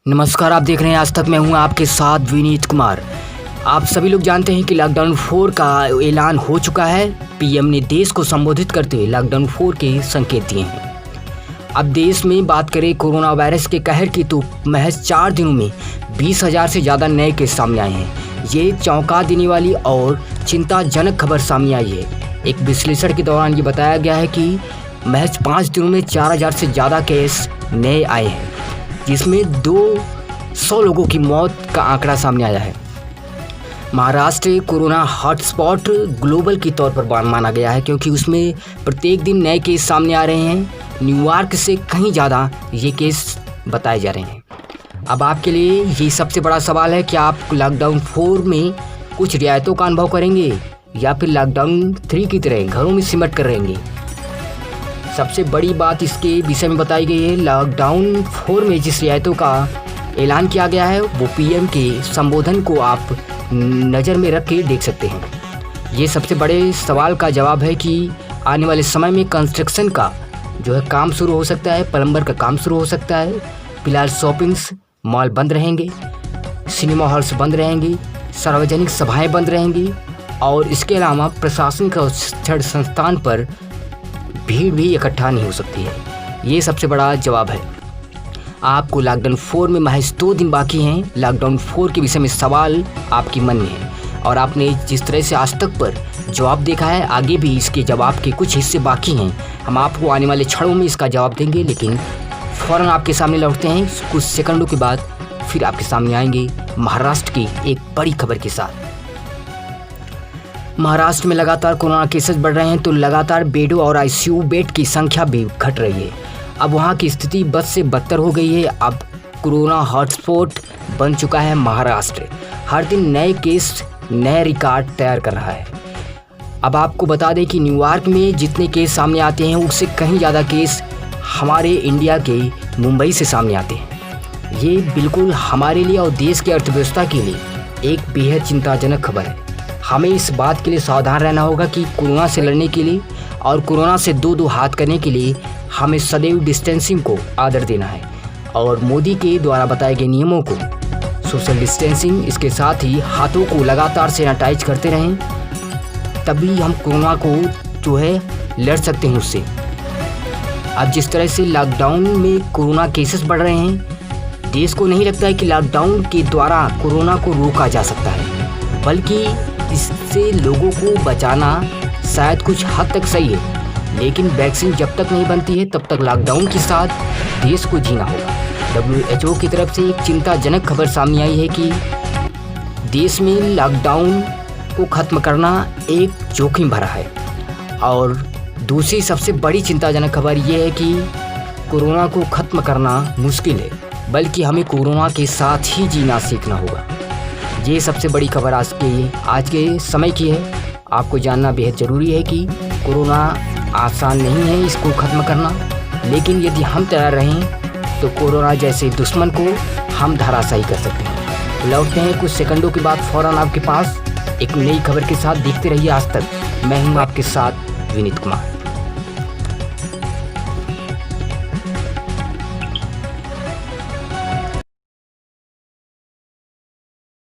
नमस्कार, आप देख रहे हैं आज तक। मैं हूं आपके साथ विनीत कुमार। आप सभी लोग जानते हैं कि लॉकडाउन 4 का ऐलान हो चुका है। पीएम ने देश को संबोधित करते हुए लॉकडाउन 4 के संकेत दिए हैं। अब देश में बात करें कोरोना वायरस के कहर की, तो महज 4 दिनों में 20,000 से ज़्यादा नए केस सामने आए हैं। ये चौंका देने वाली और चिंताजनक खबर सामने आई है। एक विश्लेषण के दौरान ये बताया गया है कि महज 5 दिनों में 4,000 से ज़्यादा केस नए आए हैं, जिसमें 200 लोगों की मौत का आंकड़ा सामने आया है। महाराष्ट्र कोरोना हॉटस्पॉट ग्लोबल के तौर पर माना गया है, क्योंकि उसमें प्रत्येक दिन नए केस सामने आ रहे हैं। न्यूयॉर्क से कहीं ज़्यादा ये केस बताए जा रहे हैं। अब आपके लिए ये सबसे बड़ा सवाल है कि आप लॉकडाउन 4 में कुछ रियायतों का अनुभव करेंगे या फिर लॉकडाउन 3 की तरह घरों में सिमट कर रहेंगे। सबसे बड़ी बात इसके विषय में बताई गई है। लॉकडाउन 4 में जिस रियायतों का ऐलान किया गया है, वो पीएम के संबोधन को आप नज़र में रख के देख सकते हैं। ये सबसे बड़े सवाल का जवाब है कि आने वाले समय में कंस्ट्रक्शन का जो है काम शुरू हो सकता है, प्लम्बर का काम शुरू हो सकता है। फिलहाल शॉपिंग्स मॉल बंद रहेंगे, सिनेमा हॉल्स बंद रहेंगी, सार्वजनिक सभाएँ बंद रहेंगी, और इसके अलावा प्रशासनिक और शिक्षण संस्थान पर भीड़ भी इकट्ठा नहीं हो सकती है। ये सबसे बड़ा जवाब है। आपको लॉकडाउन 4 में महज 2 दिन बाकी हैं। लॉकडाउन 4 के विषय में सवाल आपके मन में है, और आपने जिस तरह से आज तक पर जवाब देखा है, आगे भी इसके जवाब के कुछ हिस्से बाकी हैं। हम आपको आने वाले क्षणों में इसका जवाब देंगे, लेकिन फ़ौरन आपके सामने लौटते हैं कुछ सेकंडों के बाद। फिर आपके सामने आएंगे महाराष्ट्र की एक बड़ी खबर के साथ। महाराष्ट्र में लगातार कोरोना केसेस बढ़ रहे हैं, तो लगातार बेडों और आईसीयू बेड की संख्या भी घट रही है। अब वहां की स्थिति बद से बदतर हो गई है। अब कोरोना हॉटस्पॉट बन चुका है महाराष्ट्र। हर दिन नए केस नए रिकॉर्ड तैयार कर रहा है। अब आपको बता दें कि न्यूयॉर्क में जितने केस सामने आते हैं, उससे कहीं ज़्यादा केस हमारे इंडिया के मुंबई से सामने आते हैं। ये बिल्कुल हमारे लिए और देश की अर्थव्यवस्था के लिए एक बेहद चिंताजनक खबर है। हमें इस बात के लिए सावधान रहना होगा कि कोरोना से लड़ने के लिए और कोरोना से दो हाथ करने के लिए हमें सदैव डिस्टेंसिंग को आदर देना है, और मोदी के द्वारा बताए गए नियमों को, सोशल डिस्टेंसिंग, इसके साथ ही हाथों को लगातार सैनिटाइज करते रहें, तभी हम कोरोना को जो है लड़ सकते हैं उससे। अब जिस तरह से लॉकडाउन में कोरोना केसेस बढ़ रहे हैं, देश को नहीं लगता है कि लॉकडाउन के द्वारा कोरोना को रोका जा सकता है, बल्कि इससे लोगों को बचाना शायद कुछ हद तक सही है। लेकिन वैक्सीन जब तक नहीं बनती है, तब तक लॉकडाउन के साथ देश को जीना होगा। WHO की तरफ से एक चिंताजनक खबर सामने आई है कि देश में लॉकडाउन को ख़त्म करना एक जोखिम भरा है। और दूसरी सबसे बड़ी चिंताजनक खबर यह है कि कोरोना को ख़त्म करना मुश्किल है, बल्कि हमें कोरोना के साथ ही जीना सीखना होगा। ये सबसे बड़ी खबर आज के समय की है। आपको जानना बेहद ज़रूरी है कि कोरोना आसान नहीं है इसको ख़त्म करना, लेकिन यदि हम तैयार रहें तो कोरोना जैसे दुश्मन को हम धराशायी कर सकते हैं। लौटते हैं कुछ सेकंडों के बाद फ़ौरन आपके पास एक नई खबर के साथ। देखते रहिए आज तक। मैं हूँ आपके साथ विनीत कुमार।